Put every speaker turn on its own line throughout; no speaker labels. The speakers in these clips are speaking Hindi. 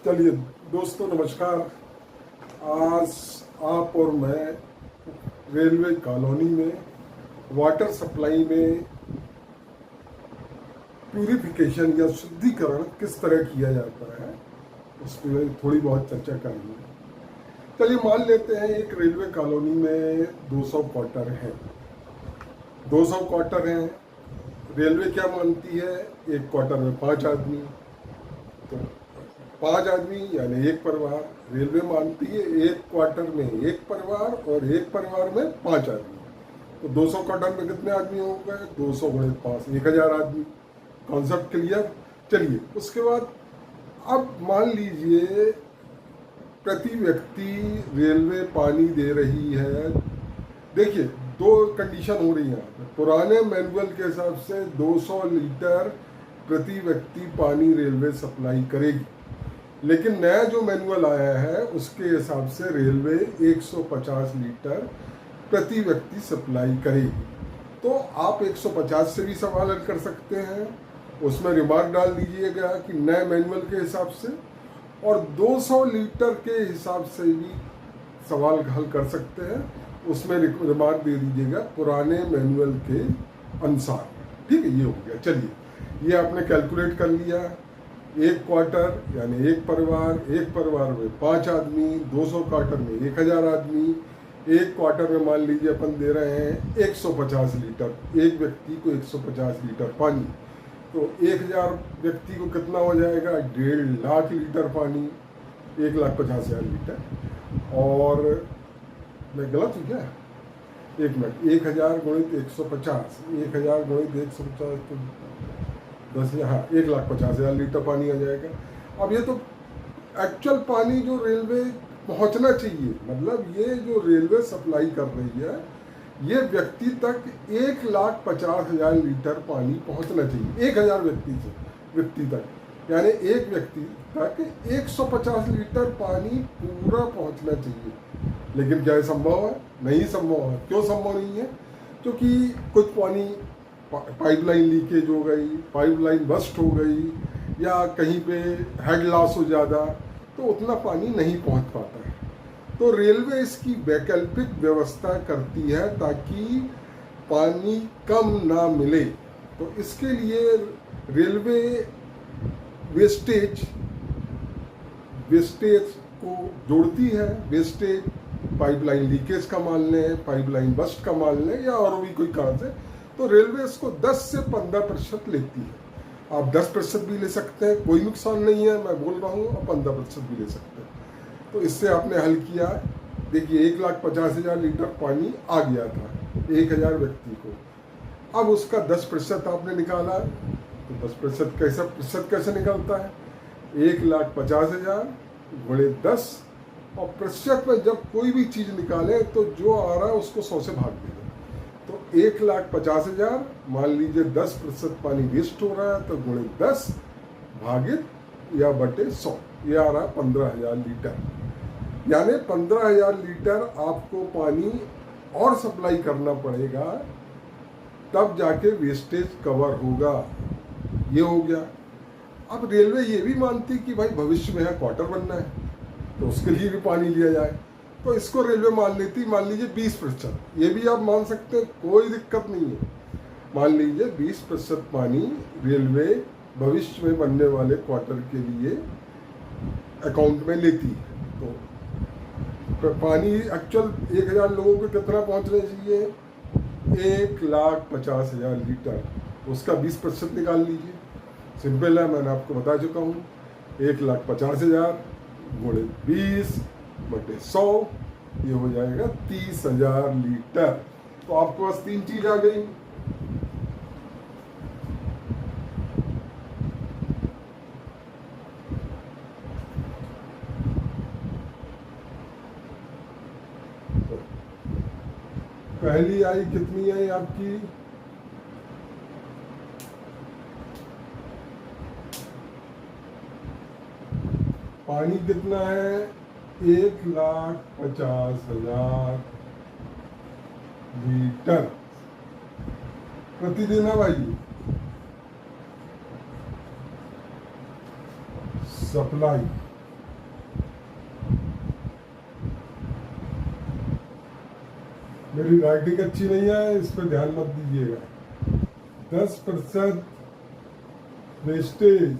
चलिए दोस्तों, नमस्कार। आज आप और मैं रेलवे कॉलोनी में वाटर सप्लाई में प्यूरिफिकेशन या शुद्धिकरण किस तरह किया जाता है उस पर थोड़ी बहुत चर्चा करेंगे। चलिए मान लेते हैं एक रेलवे कॉलोनी में 200 क्वार्टर हैं। 200 क्वार्टर हैं। रेलवे क्या मानती है, एक क्वार्टर में 5 आदमी, तो 5 आदमी यानी एक परिवार। रेलवे मानती है एक क्वार्टर में एक परिवार और एक परिवार में 5 आदमी। तो 200 क्वार्टर में कितने आदमी हो गए? 200 गुणे 5, 1000 आदमी। Concept clear. चलिए उसके बाद अब मान लीजिए प्रति व्यक्ति रेलवे पानी दे रही है। देखिए दो कंडीशन हो रही है। पुराने मैनुअल के हिसाब से 200 लीटर प्रति व्यक्ति पानी रेलवे सप्लाई करेगी, लेकिन नया जो मैनुअल आया है उसके हिसाब से रेलवे 150 लीटर प्रति व्यक्ति सप्लाई करेगी। तो आप 150 से भी सवाल हल कर सकते हैं, उसमें रिमार्क डाल दीजिएगा कि नए मैनुअल के हिसाब से, और 200 लीटर के हिसाब से भी सवाल हल कर सकते हैं, उसमें रिमार्क दे दीजिएगा पुराने मैनुअल के अनुसार। ठीक है, ये हो गया। चलिए ये आपने कैलकुलेट कर लिया। एक क्वार्टर यानी एक परिवार में 5 आदमी, 200 क्वार्टर में 1000 आदमी। एक क्वार्टर में मान लीजिए अपन दे रहे हैं 150 लीटर, एक व्यक्ति को 150 लीटर पानी। तो 1000 व्यक्ति को कितना हो जाएगा? 1.5 लाख लीटर पानी, 1,50,000 लीटर। और मैं गलत हूँ क्या? एक मिनट, 1000 गुणित 150, 1000 गुणित 150 तो 10, हाँ 1,50,000 लीटर पानी आ जाएगा। अब ये तो एक्चुअल पानी जो रेलवे पहुंचना चाहिए, मतलब ये जो रेलवे सप्लाई कर रही है ये व्यक्ति तक 1,50,000 लीटर पानी पहुंचना चाहिए। 1000 व्यक्ति तक, यानी एक व्यक्ति तक 150 लीटर पानी पूरा पहुंचना चाहिए। लेकिन क्या ये संभव है? नहीं संभव है। क्यों संभव नहीं है? क्योंकि कुछ पानी पाइपलाइन लीकेज हो गई, पाइपलाइन बस्ट हो गई, या कहीं पे हेड लॉस हो ज़्यादा, तो उतना पानी नहीं पहुंच पाता है। तो रेलवे इसकी वैकल्पिक व्यवस्था करती है ताकि पानी कम ना मिले। तो इसके लिए रेलवे वेस्टेज को जोड़ती है। वेस्टेज पाइपलाइन लीकेज का मान लें, पाइपलाइन बस्ट का मान लें, या और भी कोई कारण से, तो रेलवे इसको 10 से 15% लेती है। आप 10% भी ले सकते हैं, कोई नुकसान नहीं है, मैं बोल रहा हूँ। आप 15% भी ले सकते हैं। तो इससे आपने हल किया। देखिए 1,50,000 लीटर पानी आ गया था 1000 व्यक्ति को। अब उसका 10% आपने निकाला, तो 10% कैसे निकलता है? 1,50,000 गुणे 10, और प्रतिशत में जब कोई भी चीज़ निकाले तो जो आ रहा है उसको 100 से भाग देगा। तो 1,50,000 मान लीजिए 10% पानी वेस्ट हो रहा है, तो गुणे 10 भागित या बटे 100, ये आ रहा है 15,000 लीटर। यानी 15,000 लीटर आपको पानी और सप्लाई करना पड़ेगा, तब जाके वेस्टेज कवर होगा। ये हो गया। अब रेलवे ये भी मानती कि भाई भविष्य में यहाँ क्वार्टर बनना है, तो उसके लिए भी पानी लिया जाए। तो इसको रेलवे मान लेती, मान लीजिए 20%। ये भी आप मान सकते हैं, कोई दिक्कत नहीं है। मान लीजिए 20% पानी रेलवे भविष्य में बनने वाले क्वार्टर के लिए अकाउंट में लेती है। तो पानी एक्चुअल 1000 लोगों को कितना पहुंचना चाहिए? 1,50,000 लीटर। उसका 20% निकाल लीजिए। सिंपल है, मैंने आपको बता चुका हूँ। 1,50,000 गुणे 20 बटे 100, ये हो जाएगा 30,000 लीटर। तो आपके पास 3 चीज आ गई। पहली आई कितनी आई आपकी? पानी कितना है? 1,50,000 लीटर प्रतिदिन है भाई। सप्लाई मेरी राइटिंग अच्छी नहीं है, इस पर ध्यान मत दीजिएगा। 10% वेस्टेज,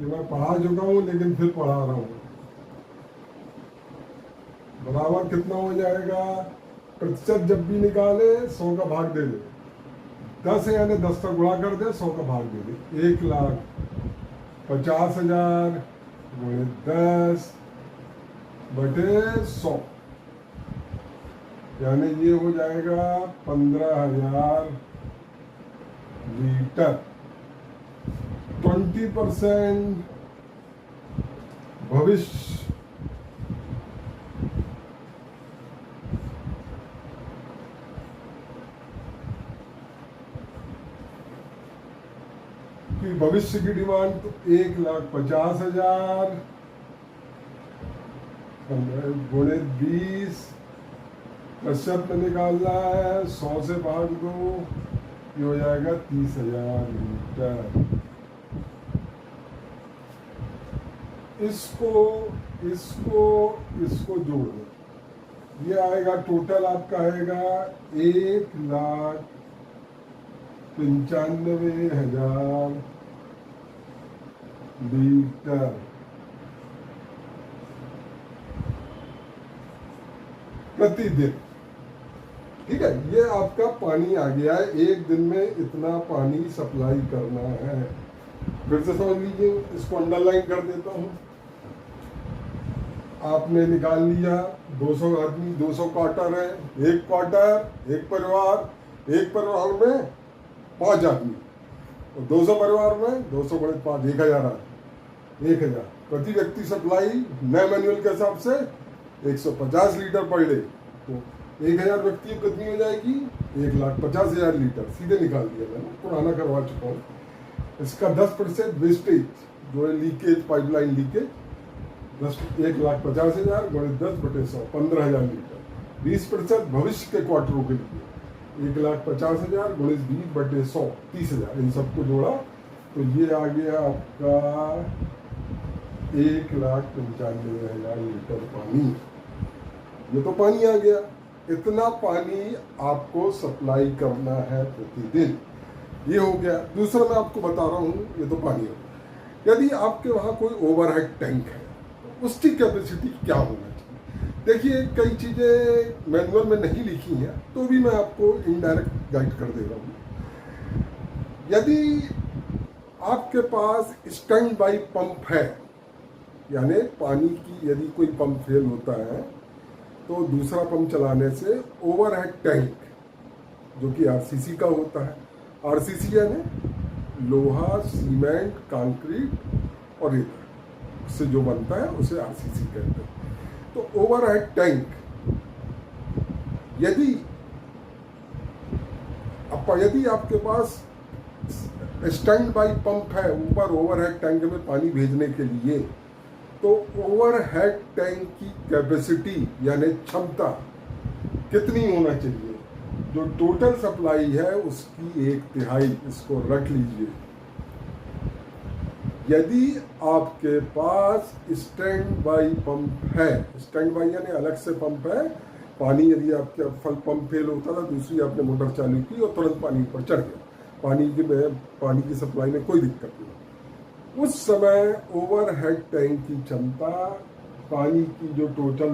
ये मैं पढ़ा चुका हूँ लेकिन फिर पढ़ा रहा हूँ। बराबर कितना हो जाएगा? प्रतिशत जब भी निकाले 100 का भाग दे दे। 10 है यानी 10 का गुणा कर दे, 100 का भाग दे दे। 1,50,000 गुणे 10 बटे 100, यानी ये हो जाएगा 15,000 लीटर। 20% भविष्य की, भविष्य की डिमांड तो 1,50,000 गुणे 20 प्रतिशत में निकालना है, 100 से भाग दो, ये हो जाएगा 30,000 लीटर। इसको इसको इसको जोड़ दो, ये आएगा टोटल आपका आएगा 1,95,000 लीटर प्रतिदिन। ठीक है, ये आपका पानी आ गया है। एक दिन में इतना पानी सप्लाई करना है। फिर से समझ लीजिए, इसको अंडरलाइन कर देता हूं। आपने निकाल लिया 200 आदमी, 200 क्वार्टर है। एक क्वार्टर, एक परिवार में 5 आदमी, और 200 परिवार में 200 गुणे 5, 1,000 1,000 प्रति व्यक्ति सप्लाई नए मैनुअल के हिसाब से 150 लीटर पर डे। तो 1,000 व्यक्ति कितनी हो जाएगी? 1,50,000 लीटर। सीधे निकाल दिया मैंने, पुराना करवा चुका हूँ। इसका 10% वेस्टेज जो है लीकेज, पाइपलाइन लीकेज, 1,50,000 गुणे 10 बटे 100, 15,000 लीटर। 20% भविष्य के क्वार्टरों के लिए 1,50,000 गुणे 20 बटे 100, 30,000। इन सबको जोड़ा तो ये आ गया आपका 1,95,000 लीटर पानी। ये तो पानी आ गया। इतना पानी आपको सप्लाई करना है प्रतिदिन। ये हो गया। दूसरा मैं आपको बता रहा हूँ, ये तो पानी हो। यदि आपके वहाँ कोई ओवरहेड टैंक है तो उसकी कैपेसिटी क्या होना चाहिए? देखिए, कई चीज़ें मैनुअल में नहीं लिखी हैं, तो भी मैं आपको इनडायरेक्ट गाइड कर दे रहा हूँ। यदि आपके पास स्टैंड बाई पंप है, यानी पानी की यदि कोई पंप फेल होता है तो दूसरा पंप चलाने से ओवरहेड टैंक, जो कि आरसीसी का होता है, आरसीसी यानी लोहा, सीमेंट, कंक्रीट और रेत से जो बनता है उसे आरसीसी कहते हैं। तो ओवरहेड टैंक यदि आपके पास स्टैंड बाई पंप है ऊपर ओवरहेड टैंक में पानी भेजने के लिए, तो ओवरहेड टैंक की कैपेसिटी यानी क्षमता कितनी होना चाहिए? जो टोटल सप्लाई है उसकी 1/3, इसको रख लीजिए। यदि आपके पास स्टैंड बाई पंप है, स्टैंड बाई यानी अलग से पंप है, पानी यदि आपका पंप फेल होता था, दूसरी आपने मोटर चालू की और तुरंत पानी ऊपर चढ़ गया, पानी की सप्लाई में कोई दिक्कत नहीं, उस समय ओवरहेड टैंक की क्षमता, पानी की जो टोटल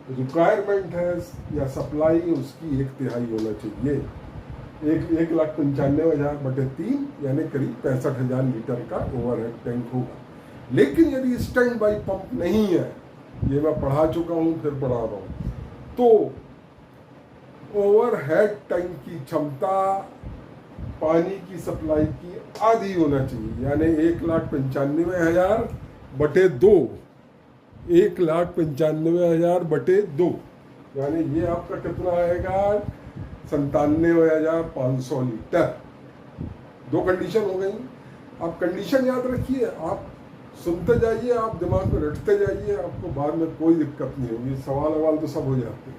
रिक्वायरमेंट है या सप्लाई, उसकी 1/3 होना चाहिए। 1,95,000 बटे 3 यानी करीब 65,000 लीटर का ओवरहेड टैंक होगा। लेकिन यदि स्टैंड बाई पंप नहीं है, ये मैं पढ़ा चुका हूँ, फिर पढ़ा रहा हूँ, तो ओवरहेड टैंक की क्षमता पानी की सप्लाई की आधी होना चाहिए, यानी 1,95,000 बटे 2, 1,95,000 बटे 2, यानी ये आपका कितना आएगा? 97,500 लीटर। 2 कंडीशन हो गई। आप कंडीशन याद रखिए, आप सुनते जाइए, आप दिमाग में रटते जाइए, आपको बाद में कोई दिक्कत नहीं होगी। सवाल तो सब हो जाते हैं।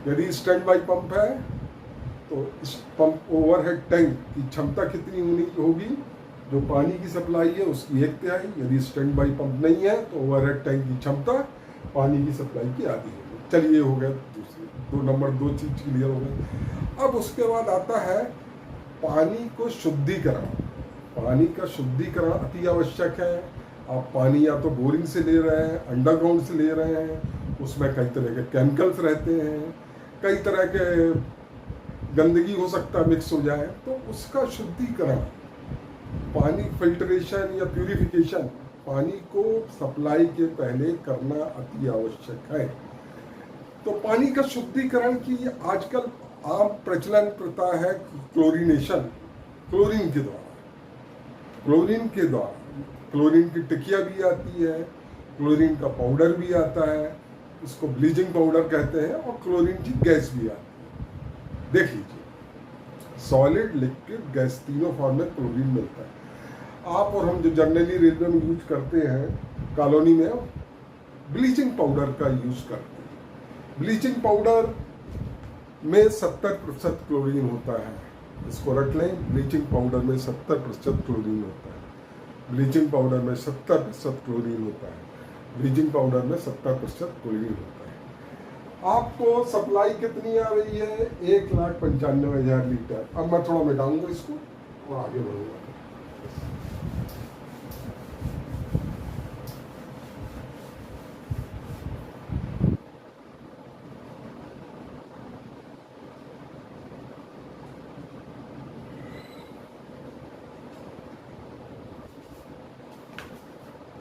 यदि स्टैंड बाई पंप है तो इस पंप ओवरहेड टैंक की क्षमता कितनी होगी? जो पानी की सप्लाई है उसकी 1/3। यदि स्टैंड बाई पंप नहीं है तो ओवरहेड टैंक की क्षमता पानी की सप्लाई की आधी होगी। चलिए, हो गया दूसरी। दो चीज क्लियर हो गई। अब उसके बाद आता है पानी को शुद्धिकरण। पानी का शुद्धिकरण अति आवश्यक है। आप पानी या तो बोरिंग से ले रहे हैं, अंडरग्राउंड से ले रहे हैं, उसमें कई तरह के केमिकल्स रहते हैं, कई तरह के गंदगी हो सकता है मिक्स हो जाए, तो उसका शुद्धिकरण, पानी फिल्ट्रेशन या प्यूरिफिकेशन पानी को सप्लाई के पहले करना अति आवश्यक है। तो पानी का शुद्धिकरण की आजकल आम प्रचलन प्रथा है क्लोरीनेशन, क्लोरीन के द्वारा। क्लोरीन की टिकिया भी आती है, क्लोरीन का पाउडर भी आता है, इसको ब्लीचिंग पाउडर कहते हैं, और क्लोरीन की गैस भी आती है। देख लीजिए, सॉलिड, लिक्विड, गैस तीनों फॉर्म में क्लोरीन मिलता है। आप और हम जो जनरली रेलवे में यूज करते हैं कॉलोनी में, ब्लीचिंग पाउडर का यूज करते हैं। ब्लीचिंग पाउडर में 70% क्लोरीन होता है, इसको रख लें। ब्लीचिंग पाउडर में 70% क्लोरीन होता है। ब्लीचिंग पाउडर में 70% क्लोरीन होता है। ब्लीचिंग पाउडर में 70% क्लोरीन होता है। आपको सप्लाई कितनी आ रही है? 1,95,000 लीटर। अब मैं थोड़ा मिटाऊंगा इसको और आगे बढ़ूंगा।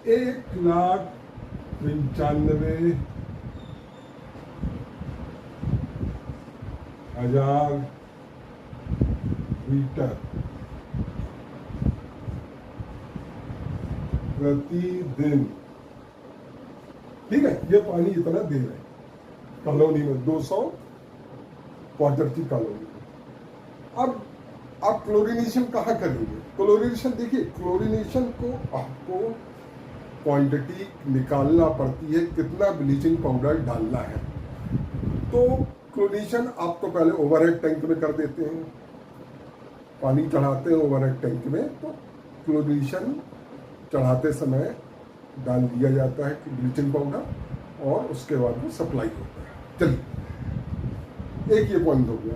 एक 1,95,000 लीटर प्रतिदिन, ठीक है। ये पानी इतना दे रहे हैं कॉलोनी में, 200 क्वार्टर की कॉलोनी में। अब आप क्लोरीनेशन कहाँ करेंगे? क्लोरीनेशन देखिए, क्लोरीनेशन को आपको क्वांटिटी निकालना पड़ती है, कितना ब्लीचिंग पाउडर डालना है। तो क्लोरीनेशन आप तो पहले ओवरहेड टैंक में कर देते हैं, पानी चढ़ाते हैं ओवरहेड टैंक में, तो क्लोरीनेशन चढ़ाते समय डाल दिया जाता है कि ब्लीचिंग पाउडर, और उसके बाद वो सप्लाई होता है। चलिए, एक ये पॉइंट हो गया।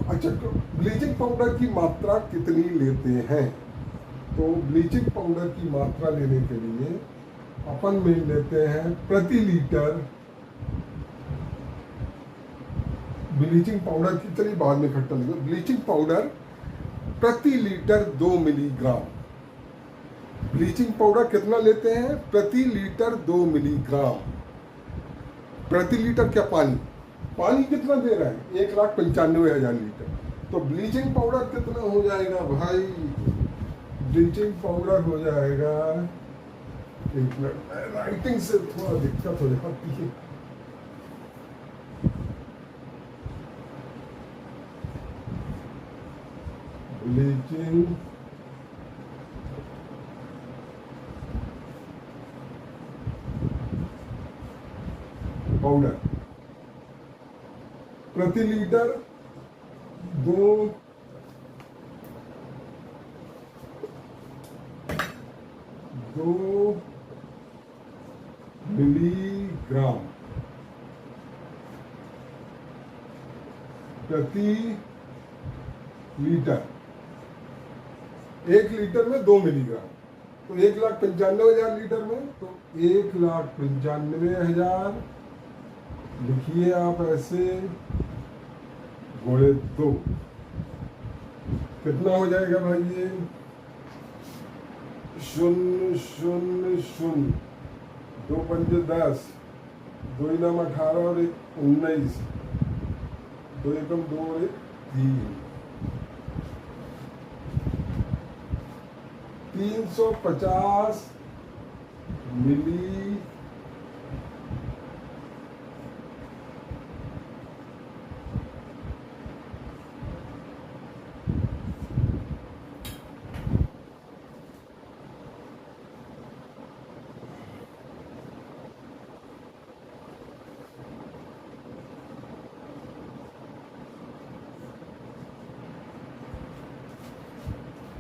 अच्छा, तो ब्लीचिंग पाउडर की मात्रा कितनी लेते हैं? तो ब्लीचिंग पाउडर की मात्रा लेने के लिए अपन में लेते हैं प्रति लीटर ब्लीचिंग पाउडर की, चलिए बाद में इकट्ठा लेंगे। ब्लीचिंग पाउडर प्रति लीटर 2 मिलीग्राम। ब्लीचिंग पाउडर कितना लेते हैं? प्रति लीटर 2 मिलीग्राम। प्रति लीटर क्या? पानी कितना दे रहा है? 1,95,000 लीटर। तो ब्लीचिंग पाउडर कितना हो जाएगा भाई? ब्लीचिंग पाउडर हो जाएगा, एक मिनट, राइटिंग से थोड़ा दिक्कत हो जाती है। ब्लीचिंग पाउडर प्रति लीटर 2 मिलीग्राम प्रति लीटर। 1 लीटर में 2 मिलीग्राम, तो 1,95,000 लीटर में, तो 1,95,000 लिखिए आप ऐसे, गुणे 2, कितना हो जाएगा भाई? ये 0,0,0,0, 2 पंजे 10, 2 इनाम 18 और 1 19, 2 एकम 2 और 1 3, 350 मिली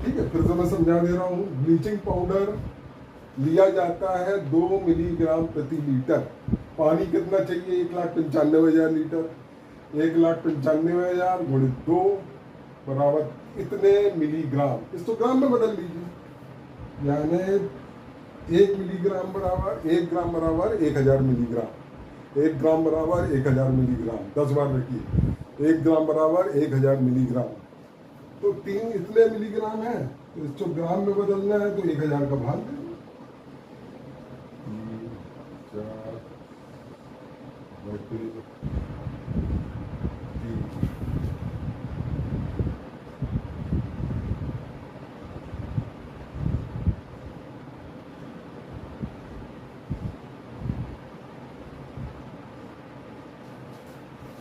ठीक है, फिर से मैं समझा दे रहा हूँ। ब्लीचिंग पाउडर लिया जाता है 2 मिलीग्राम प्रति लीटर। पानी कितना चाहिए? 1,95,000 लीटर। 1,95,000 गुणित 2 बराबर इतने मिलीग्राम, इसको ग्राम में बदल लीजिए, यानी 1 मिलीग्राम बराबर 1 ग्राम बराबर 1000 मिलीग्राम, 1 ग्राम बराबर 1000 मिलीग्राम, 10 बार रखिए, 1 ग्राम बराबर 1000 मिलीग्राम, तो 3 इतने मिलीग्राम है, तो इसको ग्राम में बदलना है तो 1000 का भाग देंगे, 4 3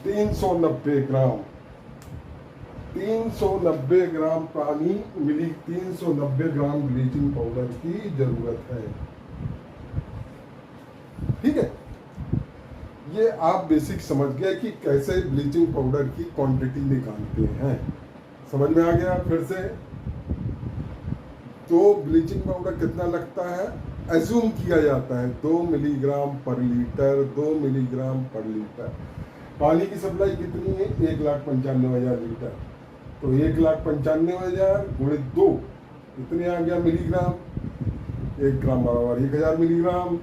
390 ग्राम, 390 ग्राम पानी मिली, 390 ग्राम ब्लीचिंग पाउडर की जरूरत है। ठीक है, ये आप बेसिक समझ गए कि कैसे ब्लीचिंग पाउडर की क्वांटिटी निकालते हैं, समझ में आ गया। फिर से तो ब्लीचिंग पाउडर कितना लगता है, एज्यूम किया जाता है 2 मिलीग्राम पर लीटर, 2 मिलीग्राम पर लीटर। पानी की सप्लाई कितनी है, 1,95,000 लीटर, तो 1,95,000 गुणित 2 इतने आ गया मिलीग्राम, 1 ग्राम बराबर 1000 मिलीग्राम,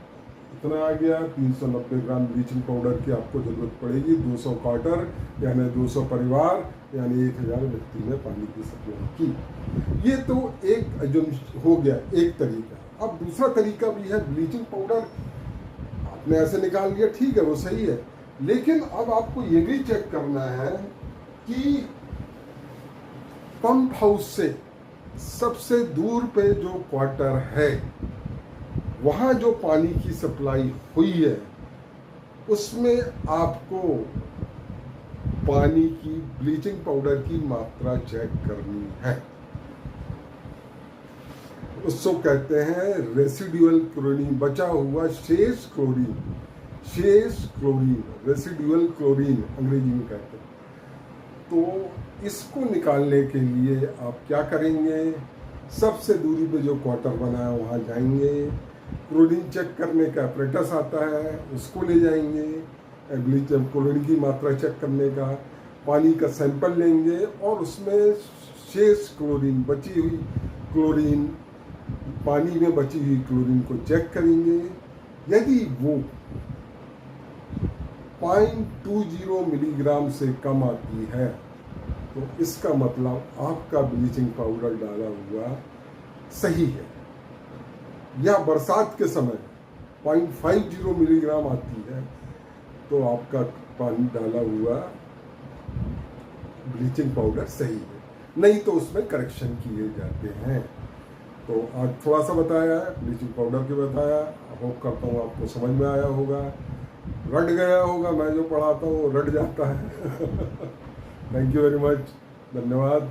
इतना आ गया। 390 ग्राम ब्लीचिंग पाउडर की आपको जरूरत पड़ेगी, 200 क्वार्टर यानी 200 परिवार यानी 1000 व्यक्ति में पानी की सप्लाई की। ये तो एक एज्यूम हो गया, एक तरीका। अब दूसरा तरीका भी है, ब्लीचिंग पाउडर आपने ऐसे निकाल लिया, ठीक है, वो सही है, लेकिन अब आपको ये भी चेक करना है कि पंप हाउस से सबसे दूर पे जो क्वार्टर है, वहां जो पानी की सप्लाई हुई है, उसमें आपको पानी की ब्लीचिंग पाउडर की मात्रा चेक करनी है। उसको कहते हैं रेसिडुअल क्लोरीन, बचा हुआ शेष क्लोरीन, रेसिडुअल क्लोरीन अंग्रेजी में कहते हैं। तो इसको निकालने के लिए आप क्या करेंगे, सबसे दूरी पे जो क्वार्टर बना है वहाँ जाएंगे, क्लोरीन चेक करने का अपरेटस आता है, उसको ले जाएंगे, क्लोरीन की मात्रा चेक करने का, पानी का सैंपल लेंगे और उसमें शेष क्लोरीन, बची हुई क्लोरीन, पानी में बची हुई क्लोरीन को चेक करेंगे। यदि वो 0.20 मिलीग्राम से कम आती है तो इसका मतलब आपका ब्लीचिंग पाउडर डाला हुआ सही है। या बरसात के समय 0.50 मिलीग्राम आती है तो आपका पानी डाला हुआ ब्लीचिंग पाउडर सही है, नहीं तो उसमें करेक्शन किए जाते हैं। तो आज थोड़ा सा बताया है, ब्लीचिंग पाउडर के बताया, होप करता हूँ आपको समझ में आया होगा, रट गया होगा, मैं जो पढ़ाता हूँ रट जाता है। थैंक यू वेरी मच, धन्यवाद।